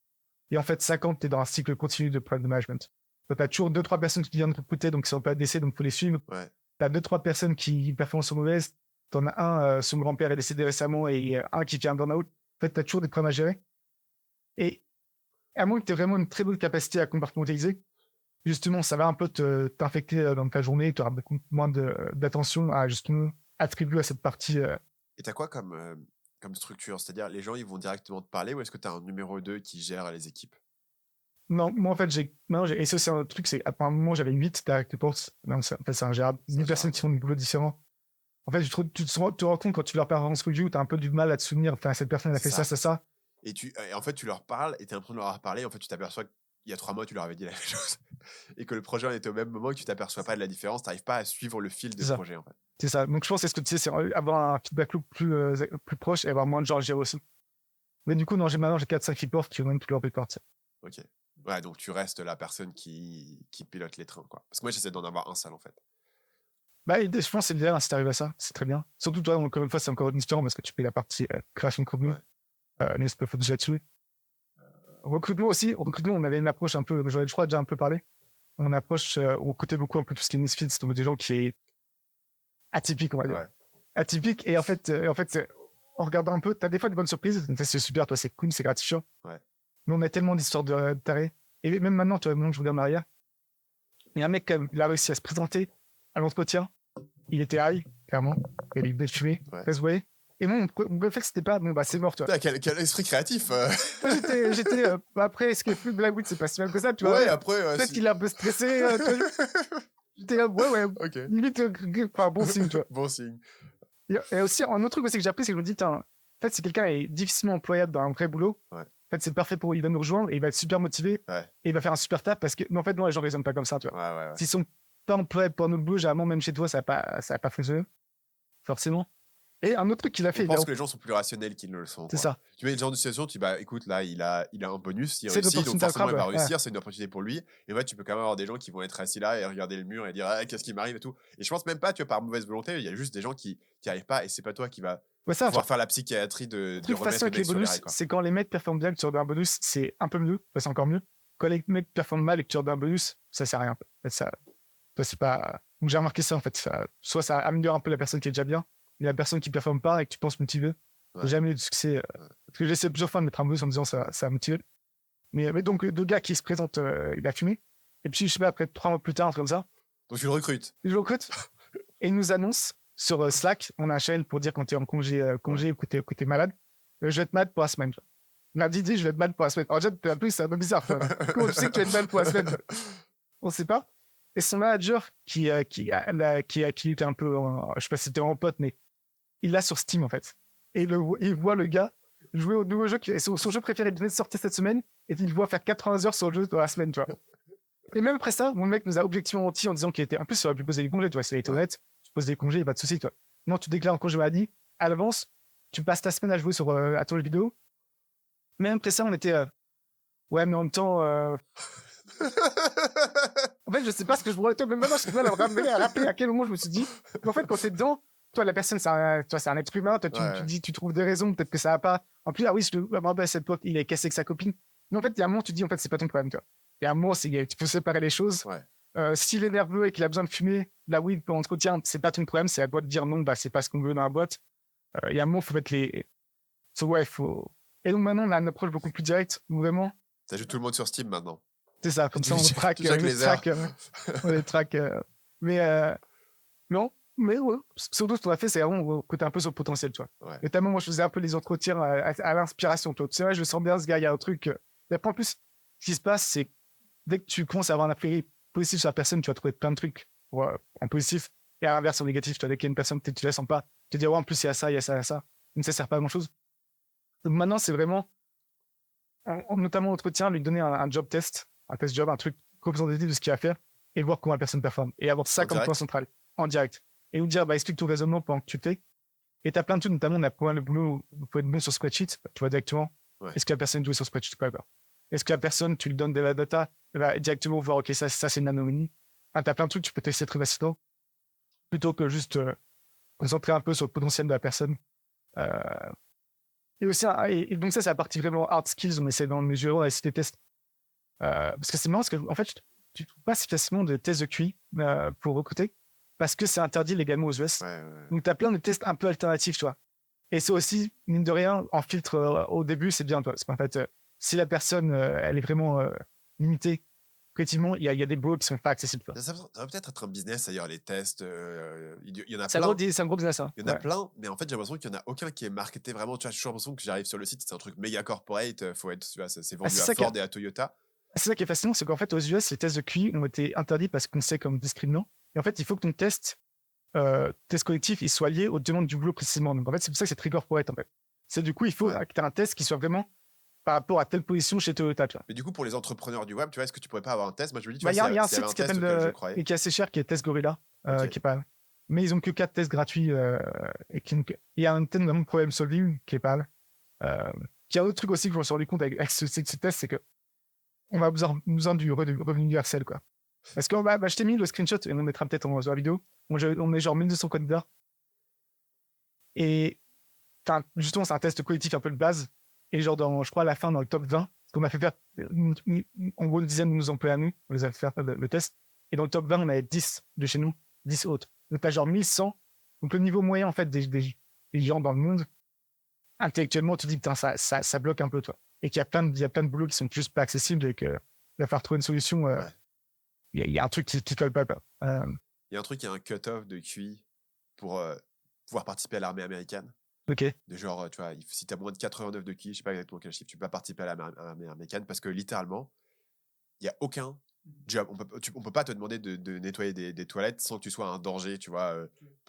Et en fait, 50, t'es dans un cycle continu de product management. Donc, t'as toujours 2-3 personnes qui viennent de recruter, donc ils sont pas d'essai, donc faut les suivre. Ouais. T'as 2-3 personnes qui performance sont mauvaises. T'en as un, son grand-père est décédé récemment et un qui vient un burn-out. En fait, t'as toujours des problèmes à gérer. Et à moins que t'aies vraiment une très bonne capacité à compartimentaliser, justement, ça va un peu t'infecter dans ta journée. Tu auras beaucoup moins d'attention à justement attribuer à cette partie. Et t'as quoi comme structure? C'est-à-dire, les gens, ils vont directement te parler ou est-ce que t'as un numéro 2 qui gère les équipes? Non, moi en fait, et ça c'est un truc, c'est à un moment j'avais 8 direct reports. Non, en fait, c'est ingérable. 1000 personnes qui font des boulots différents. En fait, tu te rends compte quand tu leur performance review, t'as un peu du mal à te souvenir. Enfin, cette personne elle a fait ça. Et en fait, tu leur parles et tu as l'impression de leur avoir parlé. En fait, tu t'aperçois qu'il y a 3 mois, tu leur avais dit la même chose. Et que le projet en était au même moment, que tu t'aperçois pas de la différence. Tu n'arrives pas à suivre le fil des projets, en fait. C'est ça. Donc, je pense que c'est ce que tu sais, c'est avoir un feedback loop plus proche et avoir moins de gens à gérer aussi. Mais du coup, non, maintenant, j'ai 4-5 reports qui ont même tous leurs reports. Ok. Ouais, donc tu restes la personne qui pilote les trains, quoi. Parce que moi, j'essaie d'en avoir un seul, en fait. Bah, je pense que c'est bien si t'arrives à ça. C'est très bien. Surtout, toi, encore une fois, c'est encore différent parce que tu payes la partie création de contenu. N'est-ce pas, faut déjà dessus. Recrutement aussi. Recrutement, on avait une approche un peu, je crois, déjà un peu parlé. On approche, on recrutait beaucoup un peu tout ce qui est misfits, donc des gens qui est atypique, on va dire. Atypique. Et en fait, en regardant un peu, t'as des fois de bonnes surprises. Donc, ça, c'est super, toi, c'est cool, c'est gratifiant. Mais on a tellement d'histoires de tarés. Et même maintenant, tu vois, maintenant que je regarde en arrière, il y a un mec, quand même, il a réussi à se présenter à l'entretien. Il était high, clairement. Il était tué, ça se voyait. Et moi, mon réflexe, c'était pas, bon, bah, c'est mort, toi. Quel esprit créatif. J'étais après, ce qui est plus de la weed, c'est pas si mal que ça, tu vois. Ouais, après. Peut-être qu'il est un peu stressé. J'étais là, ouais. Ok. Limite, enfin, bon signe, tu vois. Bon signe. Et aussi, un autre truc aussi que j'ai appris, c'est que je me dis, en fait, si quelqu'un est difficilement employable dans un vrai boulot, en fait, c'est parfait pour lui. Il va nous rejoindre et il va être super motivé et il va faire un super taf parce que, mais en fait, non, les gens raisonnent pas comme ça, tu vois. S'ils sont pas employables pour notre boulot, généralement, même chez toi, ça va pas fonctionner. Forcément. Et un autre truc qu'il a fait. Je pense que les gens sont plus rationnels qu'ils ne le sont. C'est ça. Tu mets une genre de situation, tu dis, bah écoute, là, il a un bonus, il réussit, donc forcément, il va réussir, c'est une opportunité pour lui. Et ouais, tu peux quand même avoir des gens qui vont être assis là et regarder le mur et dire, qu'est-ce qui m'arrive et tout. Et je pense même pas, tu vois, par mauvaise volonté, il y a juste des gens qui arrivent pas et c'est pas toi qui va pouvoir faire la psychiatrie de remettre le mec sur les rails. C'est quand les mecs performent bien et que tu redonnes un bonus, c'est un peu mieux, c'est encore mieux. Quand les mecs performent mal et que tu redonnes un bonus, ça sert à rien. Ça, c'est pas. Donc j'ai remarqué ça en fait. Soit ça améliore un peu la personne qui est déjà bien, mais la personne qui performe pas et que tu penses motiver, jamais eu de succès. Parce que j'essaie plusieurs fois de mettre un bonus en me disant ça a motivé. Mais donc deux gars qui se présentent, il a fumé. Et puis je sais pas, après 3 mois plus tard, un truc comme ça. Donc tu le recrutes. Je le recrute. Et il nous annonce sur Slack, on a un channel pour dire quand t'es en congé ou que t'es malade, je vais être malade pour la semaine. On a dit, je vais être malade pour la semaine. En fait, c'est un peu bizarre. Comment tu sais que tu vas être malade pour la semaine? On sait pas. Et son manager, qui était un peu, je sais pas si c'était en pote, mais il l'a sur Steam, en fait. Et il voit le gars jouer au nouveau jeu, son jeu préféré venait de sortir cette semaine, et il le voit faire 80 heures sur le jeu dans la semaine, tu vois. Et même après ça, mon mec nous a objectivement menti en disant qu'il était, en plus, il aurait pu poser des congés, tu vois, s'il était honnête, tu poses des congés, il n'y a pas de souci, toi. Non, tu déclares un congé maladie, à l'avance, tu passes ta semaine à jouer à ton jeu vidéo. Même après ça, on était, ouais, mais en même temps, en fait, je sais pas ce que je voulais. Même maintenant, je suis mal à me rappeler à quel moment je me suis dit. En fait, quand t'es dedans, toi, la personne, c'est un être humain. Toi, tu trouves des raisons, peut-être que ça va pas. En plus, oui, je me rappelle à cette époque, il est cassé avec sa copine. Mais en fait, il y a un moment, tu dis, en fait, c'est pas ton problème, toi. Il y a un moment, tu peux séparer les choses. S'il est nerveux et qu'il a besoin de fumer la weed pour entretien, c'est pas ton problème. C'est à toi de dire non, bah, c'est pas ce qu'on veut dans la boîte. Il y a un moment, faut mettre les. Faut. Et donc maintenant, on a une approche beaucoup plus directe, vraiment. T'ajoutes tout le monde sur Steam maintenant. C'est ça, comme ça on traque on les traque. Mais non, mais ouais, surtout ce qu'on a fait, c'est vraiment côté un peu sur le potentiel, tu vois. Notamment, moi, je faisais un peu les entretiens à l'inspiration, tu vois. C'est vrai, je sens bien ce gars, il y a un truc. Et après, en plus, ce qui se passe, c'est dès que tu commences à avoir un appui positif sur la personne, tu vas trouver plein de trucs en positif. Et à l'inverse, en négatif, tu vois, dès qu'il y a une personne que tu la sens pas, tu te dis, ouais, en plus, il y a ça, il y a ça, il y a ça. Donc ça sert pas à grand chose. Donc maintenant, c'est vraiment, notamment l'entretien, lui donner un job test. Un test job, un truc représentatif de ce qu'il va faire et voir comment la personne performe. Et avoir ça comme point central, en direct. Et nous dire, bah, explique ton raisonnement pendant que tu fais. Et t'as plein de trucs, notamment, on a pour le boulot, vous pouvez être bon sur spreadsheet, tu vois directement. Est-ce que la personne joue sur spreadsheet quoi, est-ce que la personne, tu lui donnes de la data, elle va directement voir, ok, ça c'est une anomalie. T'as plein de trucs, tu peux tester très facilement. Plutôt que juste concentrer un peu sur le potentiel de la personne. Et aussi, et donc ça, c'est la partie vraiment hard skills, on essaie d'en mesurer, on essaie des tests. Parce que c'est marrant, parce que en fait, tu trouves pas si facilement de tests de QI pour recruter, parce que c'est interdit légalement aux US. Donc, tu as plein de tests un peu alternatifs, tu vois. Et c'est aussi, mine de rien, en filtre au début, c'est bien, toi. Parce qu'en fait, si la personne, elle est vraiment limitée, effectivement, il y a des boulots qui sont pas accessibles. Ça va peut-être être un business, d'ailleurs, les tests. Il y en a plein. C'est un gros business, ça. Il y en a plein, mais en fait, j'ai l'impression qu'il n'y en a aucun qui est marketé vraiment. Tu vois, j'ai toujours l'impression que j'arrive sur le site, c'est un truc méga corporate, faut être, tu vois, c'est vendu à Ford et à Toyota. C'est ça qui est fascinant, c'est qu'en fait, aux US, les tests de QI ont été interdits parce qu'on sait comme discriminant. Et en fait, il faut que ton test collectif, il soit lié aux demandes du boulot précisément. Donc, en fait, c'est pour ça que c'est très corporate, en fait. C'est du coup, il faut que tu aies un test qui soit vraiment par rapport à telle position chez Toyota, tu vois. Mais du coup, pour les entrepreneurs du web, tu vois, est-ce que tu pourrais pas avoir un test? Moi, je me dis, tu Bah, vois, il y a, y a un s'il y avait site un qui test s'appelle auquel je croyais. et qui est assez cher, qui est Test Gorilla, Ok. qui est pas mal. Mais ils ont que 4 tests gratuits et il y a un thème vraiment problem solving qui est pas mal. Il y a un autre truc aussi que je me suis rendu compte avec ce test, c'est que on va besoin du revenu universel, quoi. Parce que je t'ai mis le screenshot et on le mettra peut-être sur la vidéo. On est genre 1200 candidats. Et justement, c'est un test collectif un peu de base. Et genre, je crois, à la fin, dans le top 20, parce qu'on a fait faire, en gros, une dizaine de nos employés à nous, on les a fait faire le test. Et dans le top 20, on avait 10 de chez nous, 10 autres. Donc, t'as genre 1100. Donc, le niveau moyen, en fait, des gens dans le monde, intellectuellement, tu te dis, putain, ça bloque un peu, toi. Et qu'il y a plein de boulots qui sont juste pas accessibles et que il va falloir trouver une solution. Ouais. Il y a un truc qui colle pas. Il y a un truc, il y a un cut-off de QI pour pouvoir participer à l'armée américaine. Ok. De genre, tu vois, si tu as moins de 89 de QI, je sais pas exactement quel chiffre, tu peux pas participer à l'armée américaine parce que littéralement, il y a aucun job. On peut pas te demander de nettoyer des toilettes sans que tu sois un danger, tu vois,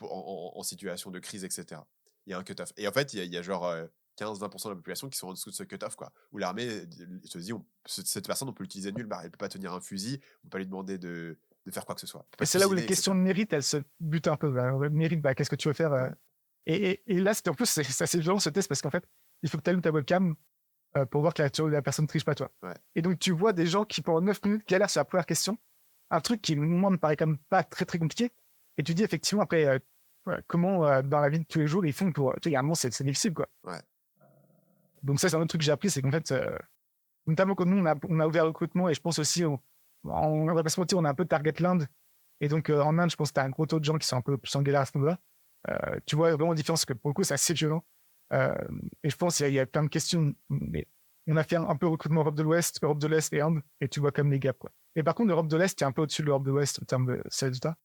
en situation de crise, etc. Il y a un cut-off. Et en fait, il y a genre 15-20% de la population qui sont en dessous de ce cut-off, quoi. Où l'armée se dit, cette personne, on peut l'utiliser nulle part. Elle peut pas tenir un fusil, on peut pas lui demander de faire quoi que ce soit. Et c'est là où les questions de mérite, elles se butent un peu. Le mérite, qu'est-ce que tu veux faire et là, en plus, c'est assez violent ce test parce qu'en fait, il faut que tu allumes ta webcam pour voir que la personne ne triche pas, toi. Ouais. Et donc, tu vois des gens qui, pendant 9 minutes, galèrent sur la première question. Un truc qui, moi, me paraît quand même pas très, très compliqué. Et tu dis, effectivement, après, comment, dans la vie de tous les jours, ils font pour. Tu sais, il y a un moment, c'est difficile, quoi. Ouais. Donc, ça, c'est un autre truc que j'ai appris, c'est qu'en fait, notamment quand nous, on a ouvert le recrutement et je pense aussi, on va pas se mentir, on a un peu target l'Inde. Et donc, en Inde, je pense que tu as un gros taux de gens qui sont un peu plus en galère à ce niveau-là. Tu vois vraiment la différence, que pour le coup, c'est assez violent. Et je pense qu'il y a plein de questions. Mais on a fait un peu recrutement Europe de l'Ouest, Europe de l'Est et Inde, et tu vois comme les gaps, quoi. Et par contre, l'Europe de l'Est, tu es un peu au-dessus de l'Europe de l'Ouest en termes de résultats.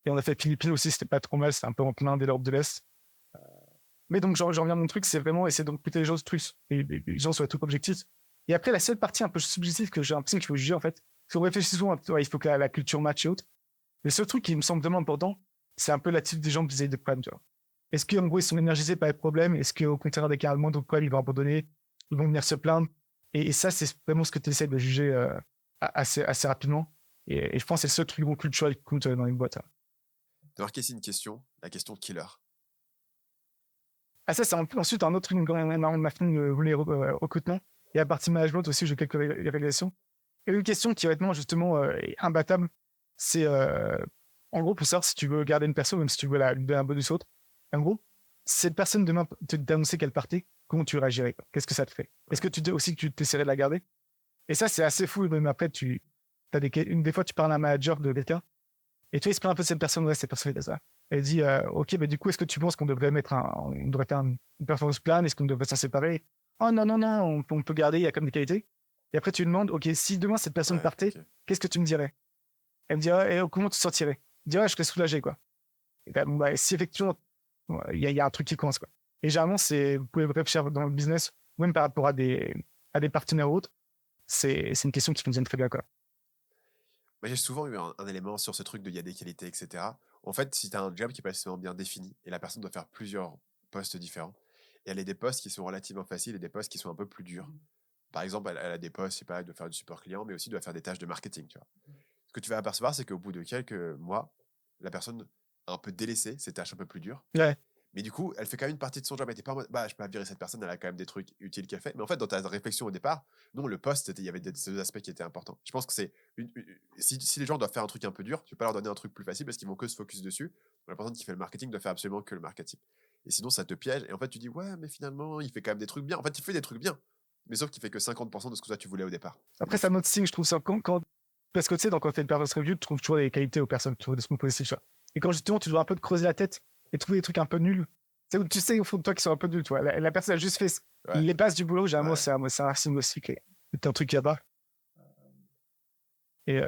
Et on a fait Philippines aussi, c'était pas trop mal, c'était un peu en plein de l'Europe de l'Est. Mais donc, j'en reviens à mon truc, c'est vraiment essayer de recruter les gens tous, et les gens sur les trucs objectifs. Et après, la seule partie un peu subjective que j'ai l'impression qu'il faut juger, en fait, parce qu'on réfléchit souvent, il faut que la culture match et autres. Le seul truc qui me semble vraiment important, c'est un peu l'attitude des gens qui essayent de problèmes, tu vois. Est-ce qu'en gros, ils sont énergisés par les problèmes? Est-ce qu'au contraire, dès qu'il y a le moindre problème, ils vont abandonner? Ils vont venir se plaindre? Et ça, c'est vraiment ce que tu essaies de juger assez rapidement. Et je pense que c'est le seul truc culturel qui compte dans une boîte. Hein. De marquer ici une question, la question killer. Ah, ça, c'est ensuite un autre truc quand on m'a fait les recrutements. Et à partir management aussi, j'ai quelques révélations. Et une question qui, honnêtement, justement, est imbattable, c'est en gros, pour savoir si tu veux garder une personne, même si tu veux lui donner un bonus autre. En gros, si cette personne demain t'annonçait qu'elle partait, comment tu réagirais? Qu'est-ce que ça te fait? Est-ce que tu dis aussi que tu t'essaierais de la garder? Et ça, c'est assez fou. Même après, des fois, tu parles à un manager de quelqu'un, et tu vois, il se plaint un peu de cette personne, ouais, cette personne fait ça. Elle dit, ok, mais du coup, est-ce que tu penses qu'on devrait on devrait faire une performance plan? Est-ce qu'on devrait s'en séparer? Oh non, non, non, on peut garder, il y a comme des qualités. Et après, tu lui demandes, ok, si demain cette personne partait, okay. Qu'est-ce que tu me dirais? Elle me dirait, comment tu te sentirais? Je dirais, je serais soulagé, quoi. Et si effectivement, il y a un truc qui coince, quoi. Et généralement, vous pouvez réfléchir dans le business, même par rapport à des partenaires ou autres, c'est une question qui fonctionne très bien, quoi. Moi, j'ai souvent eu un élément sur ce truc de il y a des qualités, etc. En fait, si tu as un job qui est pas nécessairement bien défini et la personne doit faire plusieurs postes différents, et elle a des postes qui sont relativement faciles et des postes qui sont un peu plus durs. Par exemple, elle a des postes, je sais pas, elle doit faire du support client, mais aussi doit faire des tâches de marketing, tu vois. Ce que tu vas apercevoir, c'est qu'au bout de quelques mois, la personne a un peu délaissé ces tâches un peu plus dures. Ouais. Mais du coup, elle fait quand même une partie de son job. Elle était pas en mode, je peux pas virer cette personne, elle a quand même des trucs utiles qu'elle fait. Mais en fait, dans ta réflexion au départ, non, le poste, il y avait ces aspects qui étaient importants. Je pense que c'est si les gens doivent faire un truc un peu dur, tu peux pas leur donner un truc plus facile parce qu'ils vont que se focus dessus. La personne qui fait le marketing doit faire absolument que le marketing. Et sinon, ça te piège. Et en fait, tu dis, ouais, mais finalement, il fait quand même des trucs bien. En fait, il fait des trucs bien. Mais sauf qu'il fait que 50% de ce que toi tu voulais au départ. Après, c'est un autre signe, je trouve ça. Parce que tu sais, quand on fait une performance review, tu trouves toujours des qualités aux personnes, tu trouves des points positifs. Et quand justement, tu dois un peu te creuser la tête et trouver des trucs un peu nuls, tu sais au fond de toi qui sont un peu nuls, tu vois. La personne a juste fait les bases du boulot, généralement, c'est un signe aussi que c'est un truc qui là-bas. Et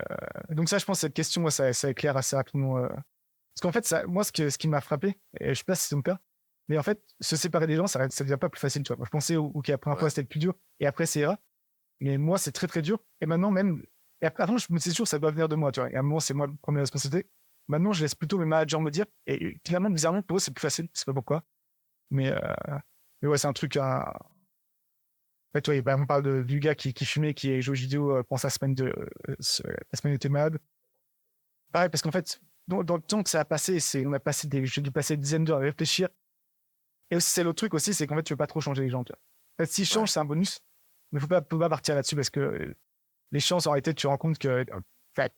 donc ça, je pense que cette question, moi, ça éclaire assez rapidement. Parce qu'en fait, moi, ce qui m'a frappé, et je sais pas si c'est mon père, mais en fait, se séparer des gens, ça devient pas plus facile, tu vois. Moi, je pensais qu'à la première fois, c'était le plus dur, et après, c'est ira. Mais moi, c'est très, très dur. Et maintenant, même... Et avant, je me suis sûr que ça doit venir de moi, tu vois. Et à un moment, c'est moi la première responsabilité. Maintenant, je laisse plutôt mes managers me dire. Et finalement, bizarrement, pour eux, c'est plus facile. Je sais pas pourquoi. Mais ouais, c'est un truc fait, ouais, bah, on parle du gars qui fumait, qui joue aux jeux vidéo pendant la semaine où il était malade. Pareil, parce qu'en fait, dans le temps que ça a passé, j'ai dû passer des dizaines d'heures à réfléchir. Et aussi, c'est l'autre truc aussi, c'est qu'en fait, tu veux pas trop changer les gens. Tu vois. En fait, s'ils changent, Ouais. c'est un bonus. Mais faut pas partir là-dessus parce que les chances, en réalité, tu te rends compte que t'as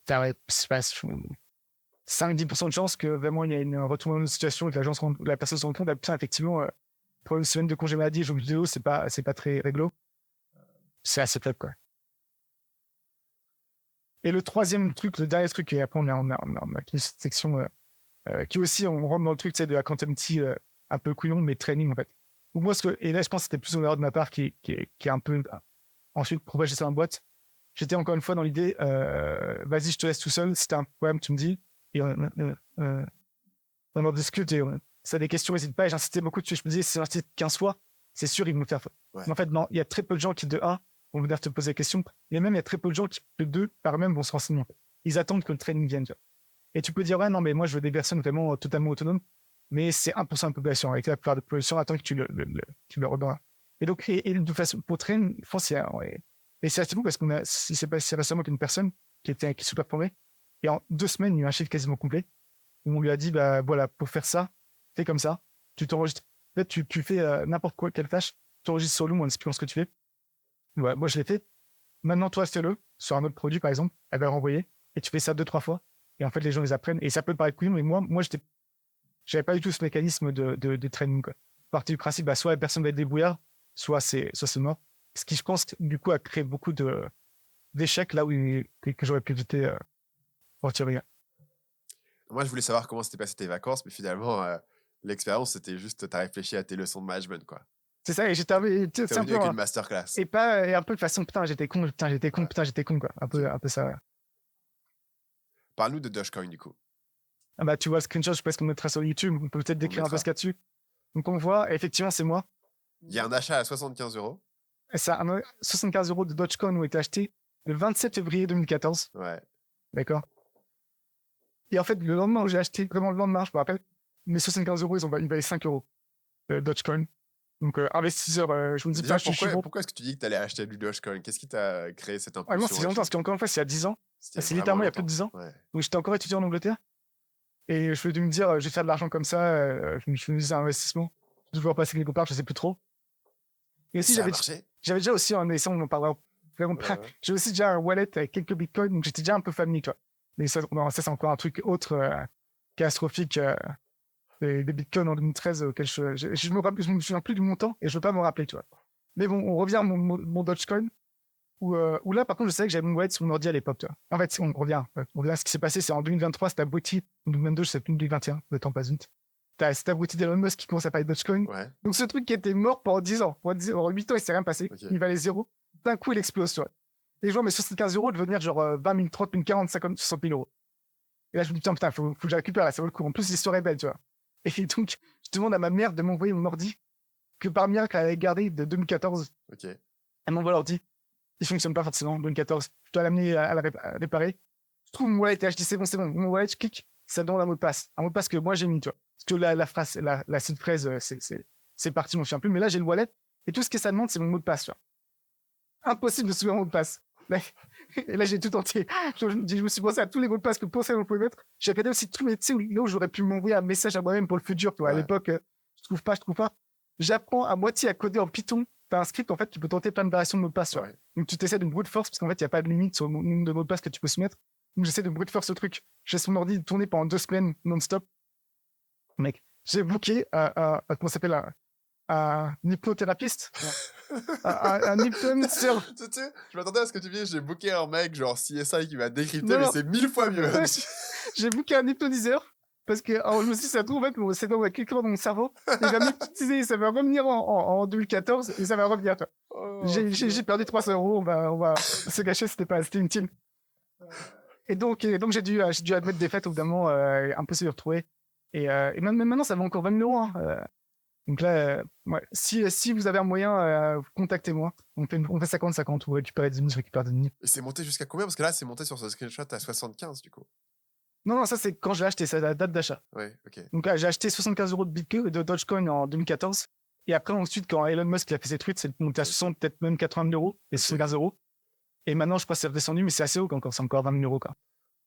5-10% de chances que vraiment il y a un retournement de situation et que la personne se rende compte, ah, putain, effectivement, pour une semaine de congé maladie, jeux vidéo, c'est pas très réglo. C'est assez faible, quoi. Et le troisième truc, le dernier truc, et après on a une section qui aussi, on rentre dans le truc, tu sais, de la accountability un peu couillon, mais training, en fait. Donc moi, et là, je pense que c'était plus une erreur de ma part qui est un peu ensuite propager ça en boîte. J'étais encore une fois dans l'idée, vas-y, je te laisse tout seul. Si t'as un problème, tu me dis. Et on en discute. Et si t'as des questions, n'hésite pas. Et j'insistais beaucoup dessus. Je me disais, si j'insiste 15 fois, c'est sûr, ils vont me faire. Ouais. Mais en fait, non, il y a très peu de gens qui, de un, vont venir te poser des questions. Et même, il y a très peu de gens qui, de deux, par eux-mêmes, vont se renseigner. Ils attendent que le training vienne. Tu vois. Et tu peux dire, ouais, non, mais moi, je veux des personnes vraiment totalement autonomes. Mais c'est 1% de la population. Avec la plupart de la population, attend que tu le redonnes. Et donc, et de façon, pour traîner, je pense qu'il y a, ouais. Et c'est assez fou parce c'est récemment qu'une personne qui est super formée. Et en 2 semaines, il y a eu un chiffre quasiment complet. Où on lui a dit, bah voilà, pour faire ça, fais comme ça. Tu t'enregistres. En fait, tu fais n'importe quoi, quelle tâche. Tu enregistres sur Loom en expliquant ce que tu fais. Ouais, moi, je l'ai fait. Maintenant, toi, fais-le sur un autre produit, par exemple. Elle va renvoyer. Et tu fais ça 2-3 fois. Et en fait, les gens, ils apprennent. Et ça peut paraître couillon, mais moi, j'avais pas du tout ce mécanisme de training, quoi. Partie du principe, bah, soit la personne va être débrouillard, soit c'est mort. Ce qui, je pense, du coup, a créé beaucoup d'échecs là où que j'aurais pu éviter pour tirer. Moi, je voulais savoir comment s'étaient passées tes vacances, mais finalement, l'expérience, c'était juste, t'as réfléchi à tes leçons de management, quoi. C'est ça, et j'étais un peu, T'es c'est un revenu peu, avec une masterclass. et un peu de façon, putain, j'étais con, Ouais. j'étais con, quoi. Un peu ça. Ouais. Parle-nous de Dogecoin, du coup. Ah bah, tu vois le screenshot, je pense qu'on mettra sur YouTube, on peut peut-être On le décrire un peu mettra. ce qu'il y a dessus. Donc, on voit, effectivement, c'est moi. Il y a un achat à 75 €. Et ça, 75 € de Dogecoin ont été achetés le 27 février 2014. Ouais. D'accord. Et en fait, le lendemain où j'ai acheté, vraiment le lendemain, je me rappelle, mes 75 €, ils valaient 5 € de Dogecoin. Donc, investisseur, je me dis Déjà, pas, je suis bon. pourquoi est-ce que tu dis que t'allais acheter du Dogecoin? Qu'est-ce qui t'a créé cette Ouais, moi, impulsion c'est longtemps, parce qu'encore une fois, c'est il y a 10 ans. C'était C'est vraiment littéralement il y a plus de longtemps. 10 ans. Ouais. Donc, j'étais encore étudiant en Angleterre. Et je voulais me dire, je vais faire de l'argent comme ça. Je me disais, un investissement. Je vais repasser quelque part, je sais plus trop. Et aussi, Ça a marché? j'avais déjà aussi, en essayant, on en parlera vraiment pas. Ouais. J'ai aussi déjà un wallet avec quelques bitcoins, donc j'étais déjà un peu familier, tu vois. Mais ça, c'est encore un truc autre, catastrophique. Des bitcoins en 2013 auxquels je me souviens plus du montant et je veux pas me rappeler, tu vois. Mais bon, on revient à mon Dogecoin. Où là, par contre, je savais que j'avais mon wallet sur mon ordi à l'époque, tu vois. En fait, on revient. Ce qui s'est passé, c'est en 2023, c'était abruti. En 2022, c'est 2021, le temps passe vite. T'as cet abruti d'Elon Musk qui commence à parler de Dogecoin. Ouais. Donc, ce truc qui était mort pendant 10 ans, pendant 8 ans, il s'est rien passé. Ok. Il valait 0. D'un coup, il explose, tu vois. Et je vois mes 75 € devenir genre 20 000, 30 000, 40 000, 50 000, 60 000 €. Et là, je me dis, putain, faut que je récupère, là, ça vaut le coup. En plus, l'histoire est belle, tu vois. Et donc, je demande à ma mère de m'envoyer mon ordi que par miracle, elle avait gardé de 2014. Ok. Elle m'envoie l'ordi. Il fonctionne pas forcément en 2014. Je dois l'amener à réparer. Je trouve mon wallet et je dis c'est bon. Mon wallet, je clique, ça donne un mot de passe. Un mot de passe que moi j'ai mis, tu vois. Parce que la phrase, la seed phrase, c'est parti, je m'en souviens plus. Mais là, j'ai le wallet et tout ce que ça demande, c'est mon mot de passe, tu vois. Impossible de se souvenir mon mot de passe. Là, et là, j'ai tout entier. Je me suis pensé à tous les mots de passe que potentiellement on pouvait mettre. J'ai regardé aussi tous les, tu sais, là où j'aurais pu m'envoyer un message à moi-même pour le futur, tu vois. Ouais. À l'époque, je trouve pas. J'apprends à moitié à coder en Python. T'as un script, en fait, qui peut tenter plein de variations de mots de passe. Ouais. Donc, tu t'essaies de brute force, parce qu'en fait, il n'y a pas de limite sur le nombre de mots de passe que tu peux soumettre. Donc, j'essaie de brute force ce truc. Je laisse mon ordi tourner pendant 2 semaines non-stop. Mec, j'ai booké comment ça s'appelle, un hypnothérapeute. un hypnotiseur. Tu sais, je m'attendais à ce que tu dises, j'ai booké un mec genre CSI qui va décrypter, Non, mais non. c'est 1000 fois mieux. Ouais, j'ai booké un hypnotiseur. Parce que alors, je me suis dit, ça trouve, en fait, c'est dans quelque chose dans mon cerveau. Il va m'hypnotiser, ça va revenir en 2014 et ça va revenir. Toi. Oh, J'ai perdu 300 €. On va se cacher, c'était inutile. Et donc j'ai dû admettre des faits, évidemment, impossible de retrouver. Et même maintenant, ça vaut encore 20 000 €. Hein. Donc là, ouais. Si vous avez un moyen, contactez-moi. On fait 50-50, vous récupérez 10 000, je récupère 10 000. Et c'est monté jusqu'à combien? Parce que là, c'est monté sur ce screenshot à 75 du coup. Non, ça c'est quand j'ai acheté, c'est la date d'achat. Ouais, ok. Donc là, j'ai acheté 75 € de Bitcoin, de Dogecoin en 2014. Et après, ensuite, quand Elon Musk il a fait ses tweets, c'est monté à 60, peut-être même 80 000 € et 75 €. Et maintenant, je crois que c'est redescendu, mais c'est assez haut encore. C'est encore 20 000 €, quoi.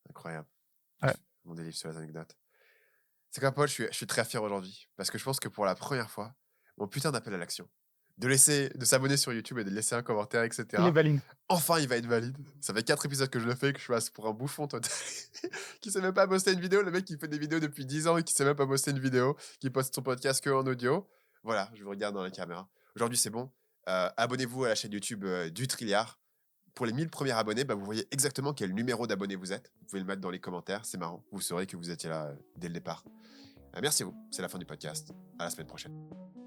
Incroyable. Ouais. Mon délire sur les anecdotes. C'est quoi, Paul, je suis très fier aujourd'hui parce que je pense que pour la première fois, mon putain d'appel à l'action, de s'abonner sur YouTube et de laisser un commentaire, Il est etc. valide. Enfin, il va être valide. Ça fait 4 épisodes que je le fais, que je passe pour un bouffon total. Qui sait même pas poster une vidéo. Le mec qui fait des vidéos depuis 10 ans et qui sait même pas poster une vidéo, qui poste son podcast que en audio. Voilà, je vous regarde dans la caméra. Aujourd'hui, c'est bon. Abonnez-vous à la chaîne YouTube du Trilliard. Pour les 1000 premiers abonnés, vous voyez exactement quel numéro d'abonné vous êtes. Vous pouvez le mettre dans les commentaires, c'est marrant. Vous saurez que vous étiez là dès le départ. Merci à vous, c'est la fin du podcast. À la semaine prochaine.